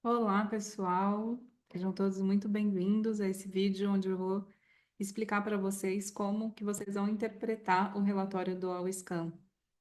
Olá, pessoal. Sejam todos muito bem-vindos a esse vídeo onde eu vou explicar para vocês como que vocês vão interpretar o relatório do All-Scan.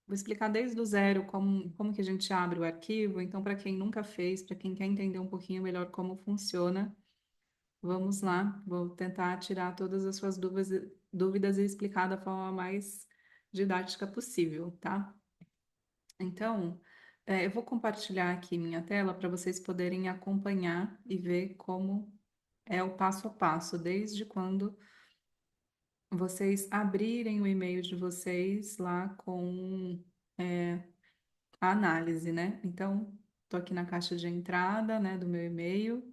Vou explicar desde o zero como que a gente abre o arquivo. Então, para quem nunca fez, para quem quer entender um pouquinho melhor como funciona, vamos lá. Vou tentar tirar todas as suas dúvidas e explicar da forma mais didática possível, tá? Então, eu vou compartilhar aqui minha tela para vocês poderem acompanhar e ver como é o passo a passo, desde quando vocês abrirem o e-mail de vocês lá com a análise, né? Então, estou aqui na caixa de entrada, né, do meu e-mail,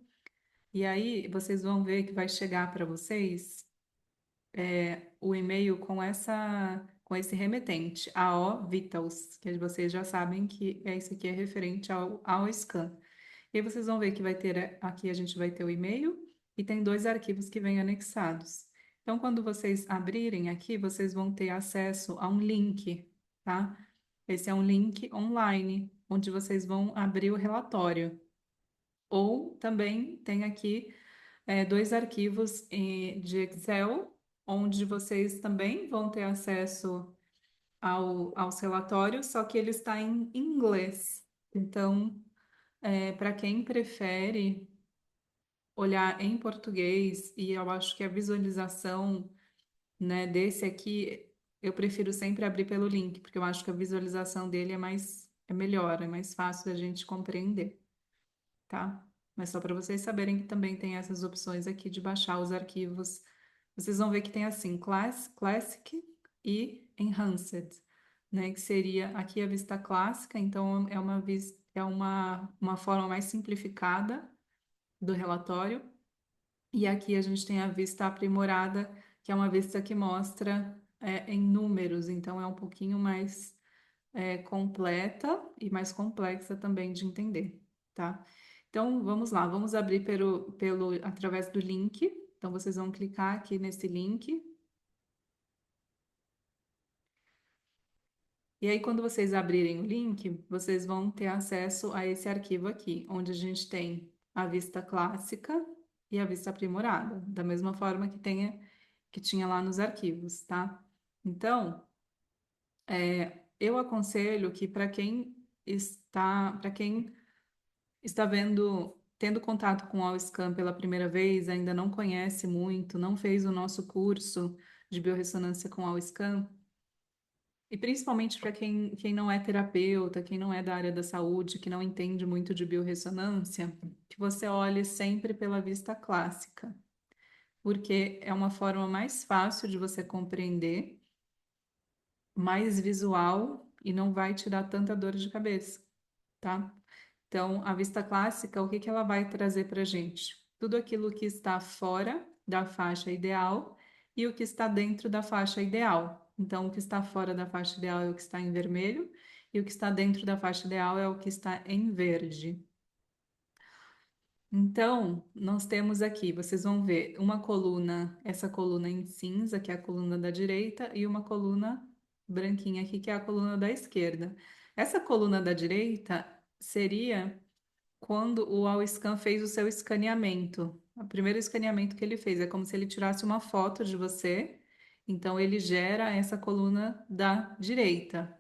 e aí vocês vão ver que vai chegar para vocês o e-mail com esse remetente, AO Vitals, que vocês já sabem que isso aqui é referente ao scan. E aí vocês vão ver que vai ter, aqui a gente vai ter o e-mail e tem dois arquivos que vêm anexados. Então, quando vocês abrirem aqui, vocês vão ter acesso a um link, tá? Esse é um link online, onde vocês vão abrir o relatório. Ou também tem aqui dois arquivos de Excel, onde vocês também vão ter acesso aos relatórios, só que ele está em inglês. Então, para quem prefere olhar em português, e eu acho que a visualização, né, desse aqui, eu prefiro sempre abrir pelo link, porque eu acho que a visualização dele é melhor, é mais fácil da gente compreender, tá? Mas só para vocês saberem que também tem essas opções aqui de baixar os arquivos. Vocês vão ver que tem assim, Classic e Enhanced, né? Que seria aqui a vista clássica, então uma forma mais simplificada do relatório. E aqui a gente tem a vista aprimorada, que é uma vista que mostra em números, então é um pouquinho mais completa e mais complexa também de entender, tá? Então vamos lá, vamos abrir através do link. Então vocês vão clicar aqui nesse link. E aí, quando vocês abrirem o link, vocês vão ter acesso a esse arquivo aqui, onde a gente tem a vista clássica e a vista aprimorada, da mesma forma que tinha lá nos arquivos, tá? Então, eu aconselho que para quem está tendo contato com o Allscan pela primeira vez, ainda não conhece muito, não fez o nosso curso de biorressonância com Allscan, e principalmente para quem não é terapeuta, quem não é da área da saúde, que não entende muito de biorressonância, que você olhe sempre pela vista clássica, porque é uma forma mais fácil de você compreender, mais visual e não vai te dar tanta dor de cabeça, tá? Então, a vista clássica, o que que ela vai trazer para a gente? Tudo aquilo que está fora da faixa ideal e o que está dentro da faixa ideal. Então, o que está fora da faixa ideal é o que está em vermelho e o que está dentro da faixa ideal é o que está em verde. Então, nós temos aqui, vocês vão ver uma coluna, essa coluna em cinza, que é a coluna da direita, e uma coluna branquinha aqui, que é a coluna da esquerda. Essa coluna da direita seria quando o Allscan fez o seu escaneamento. O primeiro escaneamento que ele fez é como se ele tirasse uma foto de você, então ele gera essa coluna da direita.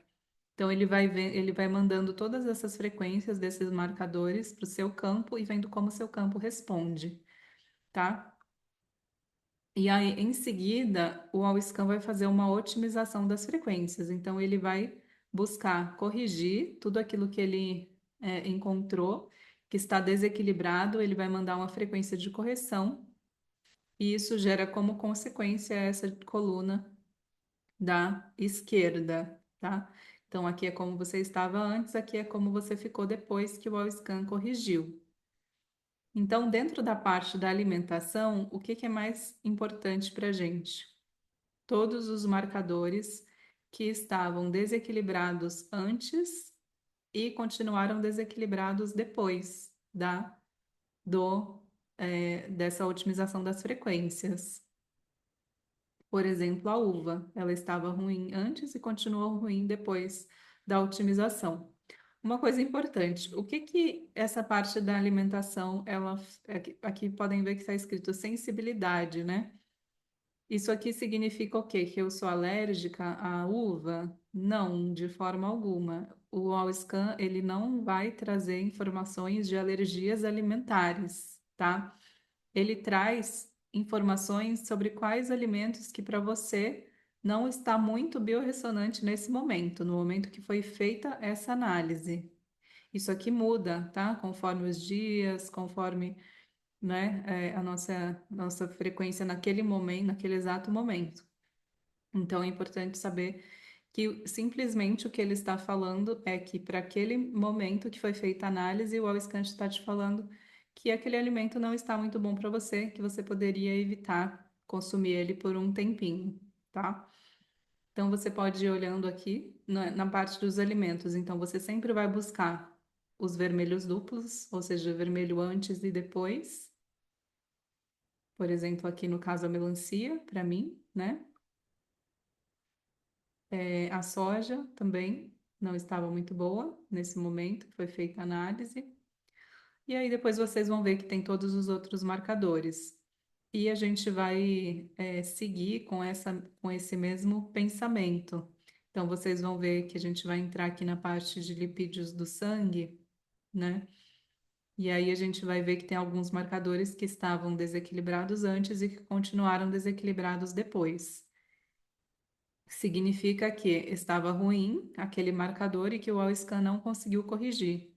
Então ele vai mandando todas essas frequências desses marcadores para o seu campo e vendo como o seu campo responde, tá? E aí, em seguida, o Allscan vai fazer uma otimização das frequências. Então, ele vai buscar corrigir tudo aquilo que ele encontrou que está desequilibrado, ele vai mandar uma frequência de correção, e isso gera como consequência essa coluna da esquerda, tá? Então, aqui é como você estava antes, aqui é como você ficou depois que o Allscan corrigiu. Então, dentro da parte da alimentação, o que que é mais importante para a gente? Todos os marcadores que estavam desequilibrados antes e continuaram desequilibrados depois dessa otimização das frequências. Por exemplo, a uva, ela estava ruim antes e continuou ruim depois da otimização. Uma coisa importante, o que que essa parte da alimentação, aqui podem ver que está escrito sensibilidade, né? Isso aqui significa o quê? Que eu sou alérgica à uva? Não, de forma alguma. O Allscan, ele não vai trazer informações de alergias alimentares, tá? Ele traz informações sobre quais alimentos que para você não está muito biorressonante nesse momento, no momento que foi feita essa análise. Isso aqui muda, tá? Conforme os dias, conforme, né, a nossa frequência naquele momento, naquele exato momento. Então é importante saber que simplesmente o que ele está falando é que para aquele momento que foi feita a análise, o Wellscan está te falando que aquele alimento não está muito bom para você, que você poderia evitar consumir ele por um tempinho, tá? Então você pode ir olhando aqui na parte dos alimentos. Então você sempre vai buscar os vermelhos duplos, ou seja, vermelho antes e depois. Por exemplo, aqui no caso a melancia, para mim, né? A soja também não estava muito boa nesse momento, foi feita a análise. E aí depois vocês vão ver que tem todos os outros marcadores. E a gente vai seguir com esse mesmo pensamento. Então vocês vão ver que a gente vai entrar aqui na parte de lipídios do sangue, né? E aí a gente vai ver que tem alguns marcadores que estavam desequilibrados antes e que continuaram desequilibrados depois. Significa que estava ruim aquele marcador e que o Allscan não conseguiu corrigir.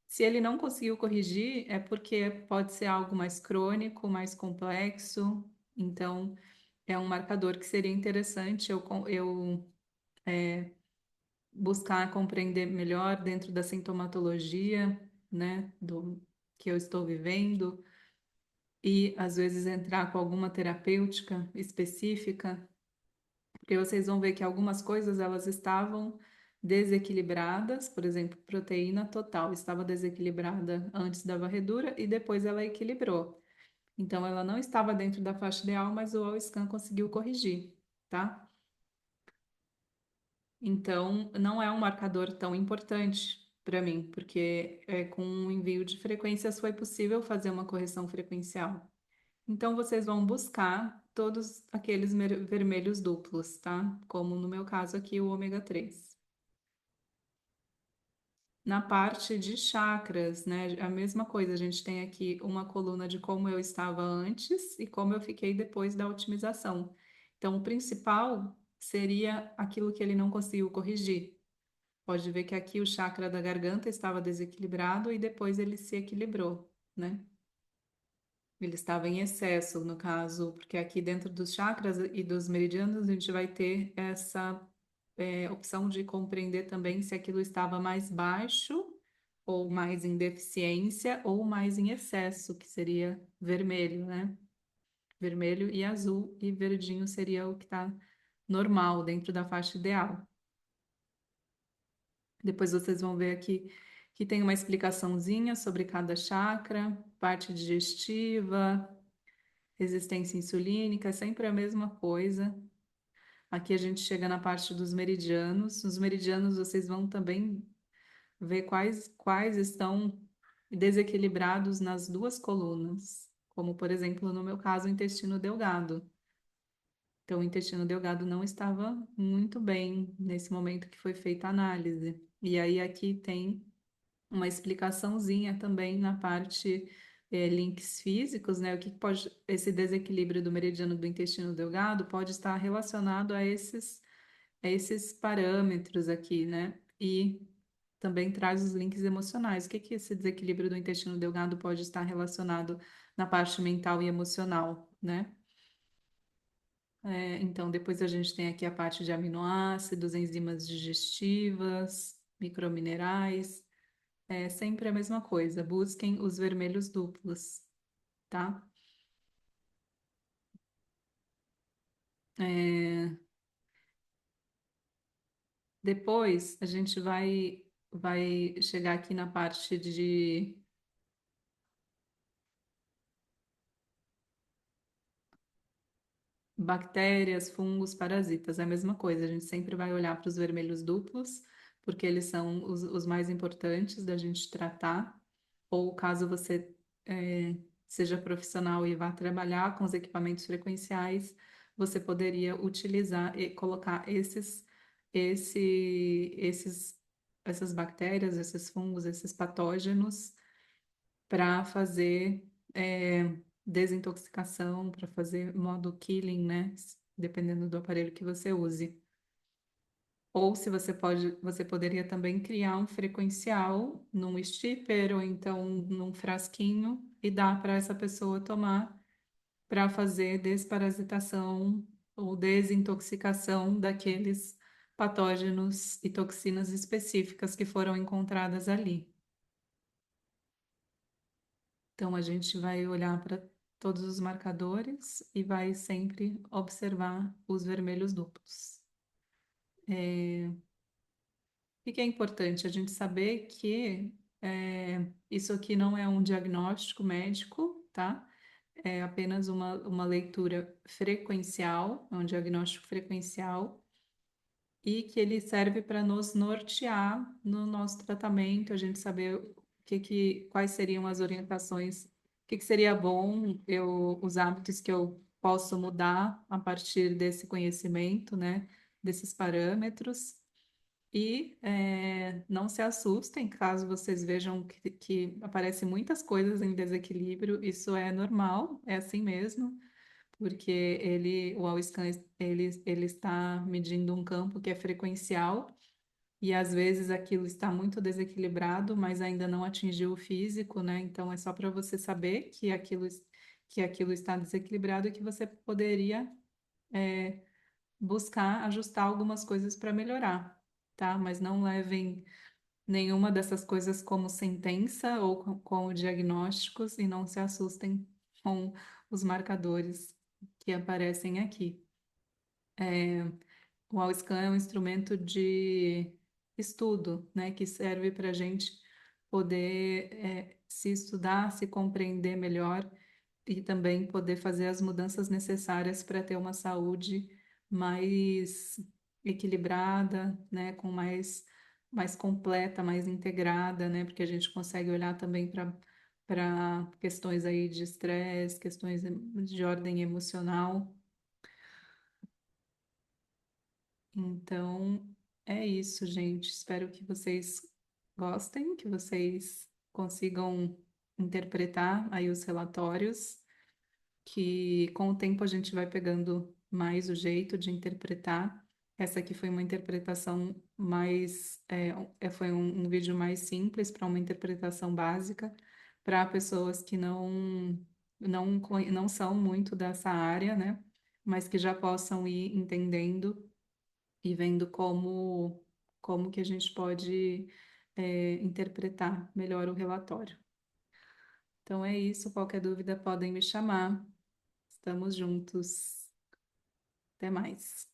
Se ele não conseguiu corrigir, é porque pode ser algo mais crônico, mais complexo. Então, é um marcador que seria interessante eu buscar compreender melhor dentro da sintomatologia, né, do que eu estou vivendo, e às vezes entrar com alguma terapêutica específica, porque vocês vão ver que algumas coisas elas estavam desequilibradas, por exemplo, proteína total estava desequilibrada antes da varredura e depois ela equilibrou. Então ela não estava dentro da faixa ideal, mas o Allscan conseguiu corrigir, tá? Então não é um marcador tão importante para mim, porque com um envio de frequências foi possível fazer uma correção frequencial. Então, vocês vão buscar todos aqueles vermelhos duplos, tá? Como no meu caso aqui, o ômega 3. Na parte de chakras, né? A mesma coisa, a gente tem aqui uma coluna de como eu estava antes e como eu fiquei depois da otimização. Então, o principal seria aquilo que ele não conseguiu corrigir. Pode ver que aqui o chakra da garganta estava desequilibrado e depois ele se equilibrou, né? Ele estava em excesso, no caso, porque aqui dentro dos chakras e dos meridianos a gente vai ter essa opção de compreender também se aquilo estava mais baixo, ou mais em deficiência, ou mais em excesso, que seria vermelho, né? Vermelho e azul, e verdinho seria o que está normal, dentro da faixa ideal. Depois vocês vão ver aqui que tem uma explicaçãozinha sobre cada chakra, parte digestiva, resistência insulínica, é sempre a mesma coisa. Aqui a gente chega na parte dos meridianos. Os meridianos vocês vão também ver quais estão desequilibrados nas duas colunas, como por exemplo, no meu caso, o intestino delgado. Então, o intestino delgado não estava muito bem nesse momento que foi feita a análise. E aí aqui tem uma explicaçãozinha também na parte links físicos, né? O que pode, esse desequilíbrio do meridiano do intestino delgado pode estar relacionado a esses parâmetros aqui, né? E também traz os links emocionais. O que que esse desequilíbrio do intestino delgado pode estar relacionado na parte mental e emocional, né? Então, depois a gente tem aqui a parte de aminoácidos, enzimas digestivas, microminerais. É sempre a mesma coisa. Busquem os vermelhos duplos, tá? É, depois a gente vai chegar aqui na parte de bactérias, fungos, parasitas. É a mesma coisa. A gente sempre vai olhar para os vermelhos duplos porque eles são os mais importantes da gente tratar, ou caso você seja profissional e vá trabalhar com os equipamentos frequenciais, você poderia utilizar e colocar esses, essas bactérias, esses fungos, esses patógenos para fazer desintoxicação, para fazer modo killing, né? Dependendo do aparelho que você use. Ou se você pode, você poderia também criar um frequencial num stipper ou então num frasquinho e dar para essa pessoa tomar para fazer desparasitação ou desintoxicação daqueles patógenos e toxinas específicas que foram encontradas ali. Então a gente vai olhar para todos os marcadores e vai sempre observar os vermelhos duplos. O que é importante? A gente saber que isso aqui não é um diagnóstico médico, tá? É apenas uma leitura frequencial, é um diagnóstico frequencial, e que ele serve para nos nortear no nosso tratamento, a gente saber quais seriam as orientações, que seria bom os hábitos que eu posso mudar a partir desse conhecimento, né? Desses parâmetros. E não se assustem caso vocês vejam que aparecem muitas coisas em desequilíbrio. Isso é normal, é assim mesmo, porque o All-Scan ele está medindo um campo que é frequencial e às vezes aquilo está muito desequilibrado, mas ainda não atingiu o físico, né? Então é só para você saber que aquilo está desequilibrado e que você poderia buscar ajustar algumas coisas para melhorar, tá? Mas não levem nenhuma dessas coisas como sentença ou como diagnósticos e não se assustem com os marcadores que aparecem aqui. O Allscan é um instrumento de estudo, né, que serve para a gente poder se estudar, se compreender melhor e também poder fazer as mudanças necessárias para ter uma saúde mais equilibrada, né, mais completa, mais integrada, né, porque a gente consegue olhar também para questões aí de estresse, questões de ordem emocional. Então, é isso, gente. Espero que vocês gostem, que vocês consigam interpretar aí os relatórios, que com o tempo a gente vai pegando mais o jeito de interpretar. Essa aqui foi uma interpretação mais, foi um vídeo mais simples para uma interpretação básica para pessoas que não são muito dessa área, né? Mas que já possam ir entendendo e vendo como que a gente pode interpretar melhor o relatório. Então é isso, qualquer dúvida podem me chamar. Estamos juntos. Até mais.